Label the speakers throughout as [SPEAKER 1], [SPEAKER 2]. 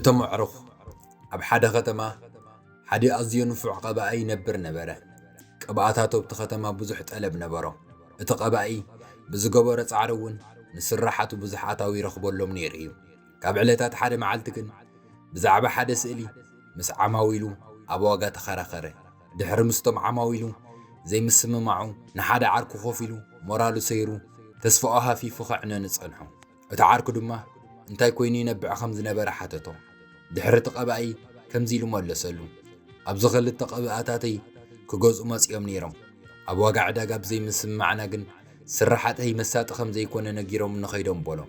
[SPEAKER 1] እቶም ኣዕሩኽ ኣብ ሓደ ከተማ ሓደ ኣዝዩ ንፉዕ ቀባኢ ይነብር ነበረ። ቀባኣታት ኣብቲ ከተማ ብዙሕ ጠለብ ነበሮ። እቲ ቀባኢ ብዝገበሮ ጻዕሪ እውን ንስራሓቱ ብዙሕ ኣታዊ ይረኽበሎም ነይሩ እዩ። ካብ ዕለታት ሓደ መዓልቲ ግን ብዛዕባ ሓደ ስእሊ ምስ ዓማዊሉ ኣብ ዋጋ ተኸራኸረ። ድሕሪ ምስቶም ዓማዊሉ ዘይምስምማዑ ንሓደ ዓርኩ ኮፍ ኢሉ ሞራሉ ሰይሩ ተስፋኡ ሃፊፉ ክዕነን ጸንሑ። እቲ ዓርኩ ድማ እንታይ ኮይኑ ይነብዕ ከም ዝነበረ ሓተቶ። ድሕሪ እቲ ቀባኢ ከምዚ ኢሉ መለሰሉ። ኣብዚ ክልተ ቀባኣታተይ ክገዝኡ መጺኦም ነይሮም። ኣብ ዋጋ ዕዳጋ ብዘይምስምማዕና ግን ስራሓተይ መሳጢ ከም ዘይኮነ ነጊሮም ንኸይዶም በሎ።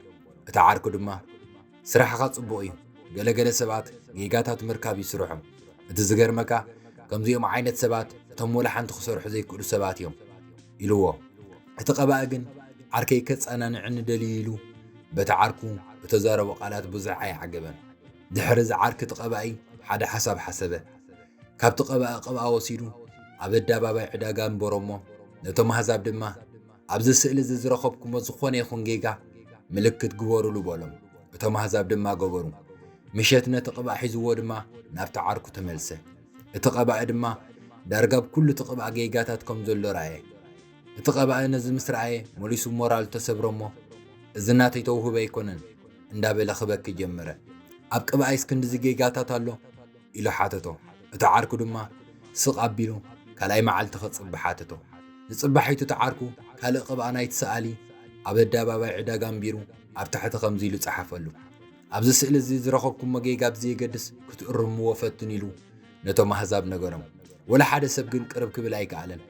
[SPEAKER 1] እቲ ዓርኩ ድማ ስራሕኻ ጽቡቕ እዩ፣ ገለገለ ሰባት ጌጋታት ምርካብ ይስርሑ። እቲ ዝገርመካ ከምዚኦም ዓይነት ሰባት እቶም ወላ ሓንቲ ክሰርሑ ዘይክእሉ ሰባት እዮም ኢልዎ። እቲ ቀባኢ ግን ዓርከይ ከጸናንዕኒ ደልዩ ኢሉ በቲ ዓርኩ እተዛረቦ ቃላት ብዙሕ ኣይዓገበን። ድሕሪ እዚ ዓርኪ እቲ ቀባኢ ሓደ ሓሳብ ሓሰበ። ካብቲ ቀባኢ ቀብኣ ወሲዱ ኣብ ኣደባባይ ዕዳጋ እንበሮ እሞ ነቶም ኣሕዛብ ድማ ኣብዚ ስእሊ እዚ ዝረኸብኩሞ ዝኾነ ይኹን ጌጋ ምልክት ግበሩሉ በሎም። እቶም ኣሕዛብ ድማ ገበሩ። ምሸት ነቲ ቀባኢ ሒዝዎ ድማ ናብቲ ዓርኩ ተመልሰ። እቲ ቀባኢ ድማ ዳርጋ ብኩሉ እቲ ቀባኢ ጌጋታት ከም ዘሎ ረአየ። እቲ ቀባኢ ነዚ ምስ ረአየ መሊሱ ሞራሉ ተሰብሮ እሞ እዚ ናተይ ተውህበ ኣይኮነን እንዳበለ ክበኪ ጀመረ። ኣብ ቀባኢስ ክንዲዚ ጌጋታት ኣሎ ኢሉ ሓተቶ። እቲ ዓርኩ ድማ ስቕ ኣቢሉ ካልኣይ መዓልቲ ክጽብሕ ሓተቶ። ንጽባሒቱ እቲ ዓርኩ ካልእ ቀባኢ ናይቲ ሰኣሊ ኣብ ኣደባባይ ዕዳጋ ኣንቢሩ ኣብ ታሕቲ ከምዚ ኢሉ ጸሓፈሉ። ኣብዚ ስእሊ እዚ ዝረኸብኩሞ ጌጋ ብዘየገድስ ክትእርምዎ ፈቱን ኢሉ ነቶም ኣሕዛብ ነገሮም። ወላ ሓደ ሰብ ግን ቅርብ ክብል ኣይከኣለን።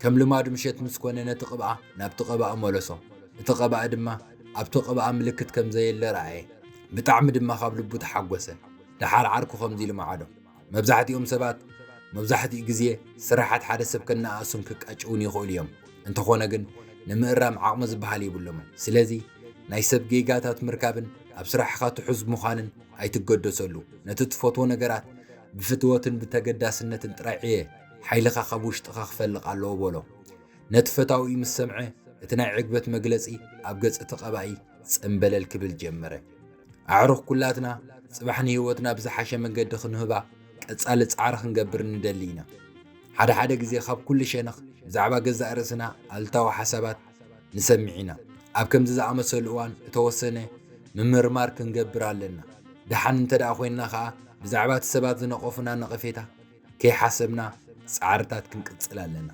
[SPEAKER 1] ከም ልማዱ ምሸት ምስ ኮነ ነቲ ቀባኣ ናብቲ ቀባኢ መለሶ። እቲ ቀባኢ ድማ ኣብቲ ቀባኣ ምልክት ከም ዘየለ ረአየ። ብጣዕሚ ድማ ካብ ልቡ ተሓጐሰ። ድሓር ዓርኩ ከምዚ ኢሉ መዓዶ። መብዛሕትኦም ሰባት መብዛሕትኡ ግዜ ስራሓት ሓደ ሰብ ከነኣሱን ክቃጭውን ይኽእሉ እዮም። እንተኾነ ግን ንምእራም ዓቕሚ ዝበሃል የብሎምን። ስለዚ ናይ ሰብ ጌጋታት ምርካብን ኣብ ስራሕኻ ትሑዝ ምዃንን ኣይትገደሰሉ። ነቲ ትፈትዎ ነገራት ብፍትወትን ብተገዳስነትን ጥራይ ዕየ ሓይልኻ ካብ ውሽጥኻ ክፈልቕ ኣለዎ በሎ። ነቲ ፈታዊ ምስ ሰምዐ እቲ ናይ ዕግበት መግለጺ ኣብ ገጽ እቲ ቀባኢ ጽምበለል ክብል ጀመረ። ኣዕሩኽ ኩላትና ጽባሕ ንህይወትና ብዝሓሸ መንገዲ ክንህባ ቀጻሊ ጻዕሪ ክንገብር ንደሊ ኢና። ሓደ ሓደ ግዜ ካብ ኩሉ ሸነኽ ብዛዕባ ገዛእ ርእስና ኣልታዊ ሓሳባት ንሰምዕ ኢና። ኣብ ከምዚ ዝኣመሰሉ እዋን እተወሰነ ምምርማር ክንገብር ኣለና። ድሓን እንተ ደኣ ኮይንና ከዓ ብዛዕባ እቲ ሰባት ዝነቐፉና ነቐፌታ ከይሓሰብና ጻዕርታት ክንቅጽል ኣለና።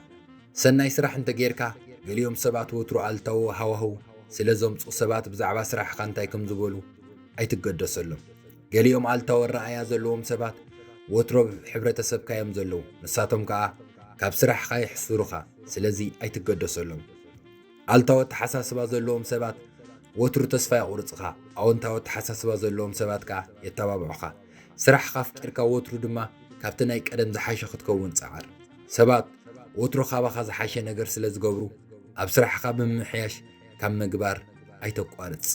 [SPEAKER 1] ሰናይ ስራሕ እንተ ጌርካ ገሊኦም ሰባት ወትሩ ኣልታዊ ሃዋህው ስለ ዘምፁ ሰባት ብዛዕባ ስራሕኻ እንታይ ከም ዝበሉ ኣይትገደሰሎም። ገሊኦም ኣልታዊ ረኣያ ዘለዎም ሰባት ወትሮ ሕብረተሰብካ እዮም ዘለዉ፣ ንሳቶም ከዓ ካብ ስራሕኻ ይሕስሩኻ፣ ስለዚ ኣይትገደሰሎም። ኣልታዊ ኣተሓሳስባ ዘለዎም ሰባት ወትሩ ተስፋ ይቑርጽኻ፣ ኣወንታዊ ኣተሓሳስባ ዘለዎም ሰባት ከዓ የተባብዑኻ። ስራሕኻ ፍቂርካ ወትሩ ድማ ካብቲ ናይ ቀደም ዝሓሸ ክትከውን ጸዓር። ሰባት ወትሮ ካባኻ ዝሓሸ ነገር ስለ ዝገብሩ ኣብ ስራሕኻ ብምምሕያሽ ካብ ምግባር ኣይተቋርጽ።